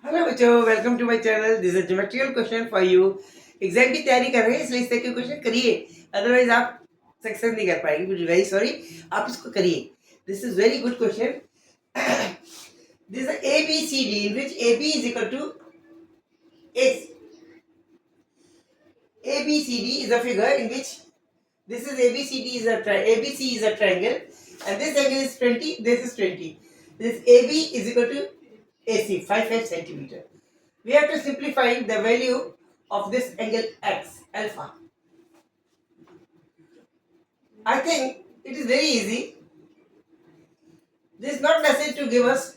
Hello बच्चों, welcome to my channel. This is geometrical question for you. Exam की तैयारी कर रहे हैं इसलिए इस तरह के क्वेश्चन करिए, अदरवाइज आप सक्सेस नहीं कर पाएंगे। वेरी सॉरी, आप इसको करिए। This is very good question. This is A B C D in which A B is equal to S. A B C D is a figure in which this is A B C D is a ABC is a triangle, and this angle is 20. This is 20. This AB is equal to AC 5 centimeter. We have to simplify the value of this angle x alpha. I think it is very easy. This is not necessary to give us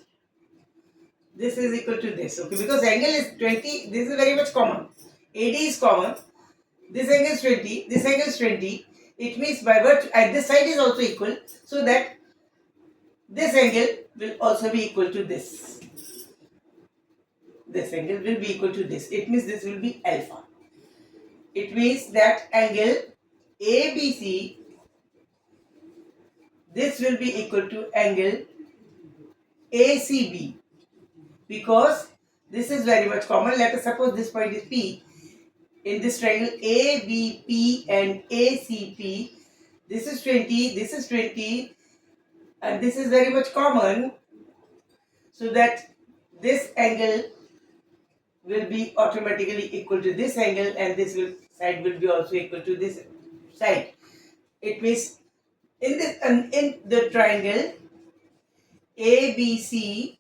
this is equal to this, okay, because angle is 20. This is very much common. AD is common. This angle is 20, this angle is 20. It means by virtue, and this side is also equal, so that this angle will also be equal to this. This angle will be equal to this. It means this will be alpha. It means that angle ABC, this will be equal to angle ACB, because this is very much common. Let us suppose this point is P. In this triangle ABP and ACP, this is 20, this is 20, and this is very much common, so that this angle will be automatically equal to this angle, and this side will be also equal to this side. It means in the triangle ABC,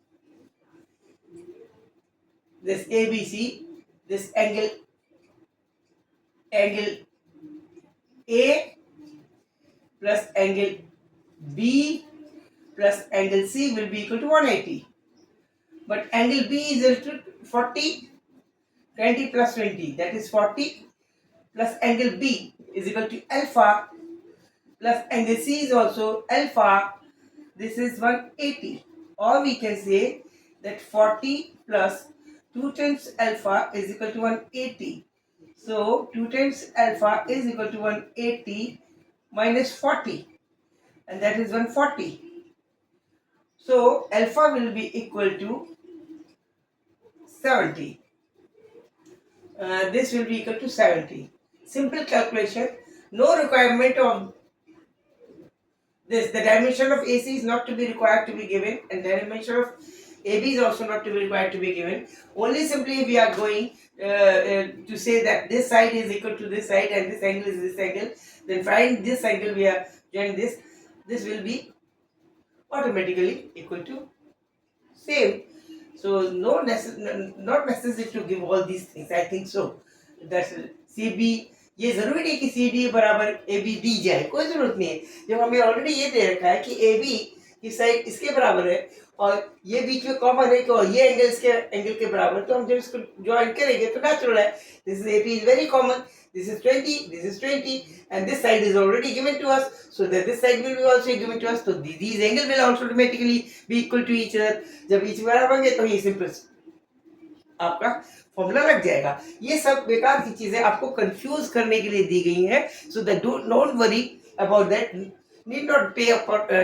this ABC, this angle A plus angle B plus angle C will be equal to 180. But angle B is equal to 40, 20 plus 20, that is 40, plus angle B is equal to alpha, plus angle C is also alpha, this is 180. Or we can say that 40 plus 2 times alpha is equal to 180. So 2 times alpha is equal to 180 minus 40, and that is 140. So alpha will be equal to 70. This will be equal to 70. Simple calculation. No requirement of this. The dimension of AC is not to be required to be given, and the dimension of AB is also not to be required to be given. Only simply we are going to say that this side is equal to this side and this angle is this angle. Then find this angle, we are joining this. This will be automatically equal to same. So not necessary to give all these things. I think so. That's CB. ये जरूरी नहीं कि CD बराबर AB दी जाए, कोई जरूरत नहीं है। जब हमें ऑलरेडी ये दे रखा है कि AB की साइड इसके बराबर है और ये बीच में कॉमन है कि और ये एंगल इसके एंगल के बराबर, तो हम जब इसको ज्वाइन करेंगे तो नेचुरल है। This is AP is very common. This is 20, this is 20, and this side is already given to us, so that this side will be also given to us. So these angle will also automatically be equal to each other. जब each बराबर होंगे तो ये simple आपका formula लग जाएगा। ये सब बेकार की चीजें आपको कंफ्यूज करने के लिए दी गई हैं, so that don't worry about that. Need not पे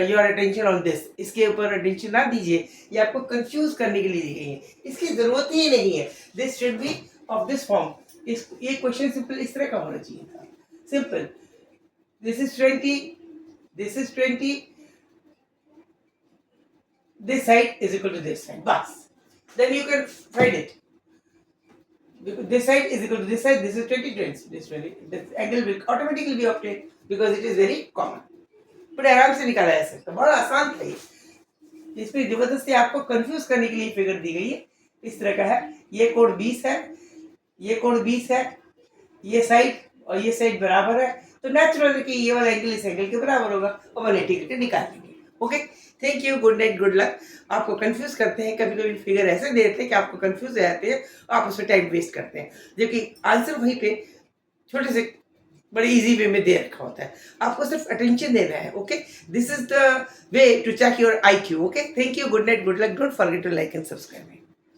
योर अटेंशन ऑन दिस. इसके ऊपर अटेंशन ना दीजिए, ये आपको कंफ्यूज करने के लिए दी गई है, इसकी जरूरत ही नहीं है. This should be of this form. ये क्वेश्चन सिंपल इस तरह का होना चाहिए था. Simple. This is 20, this is 20, this side is equal to this side. Bas. Then you can find it. Because this side is equal to this side. This is 20 times this 20. This angle will automatically be obtained because it is very common. बड़े आराम से निकाला जा सकता है, बड़ा आसान था ये. इसमें जबरदस्ती आपको कंफ्यूज करने के लिए फिगर दी गई है. इस तरह का है. ये कोण 20 है, ये कोण 20 है, ये साइड और ये साइड बराबर है, तो नेचुरल है कि ये वाला एंगल इस एंगल के बराबर होगा और 180 करके निकाल देंगे. Okay, thank you, good night, good luck. आपको कंफ्यूज करते हैं, कभी कभी फिगर ऐसे देते हैं कि आपको कंफ्यूज हो जाते हैं, आप उसमें टाइम वेस्ट करते हैं, जबकि आंसर वहीं पे छोटे से बड़े इजी वे में दे रखा होता है. आपको सिर्फ अटेंशन देना है. Okay, this is the way to check your IQ. Okay, thank you, good night, good luck. Don't forget to like and subscribe.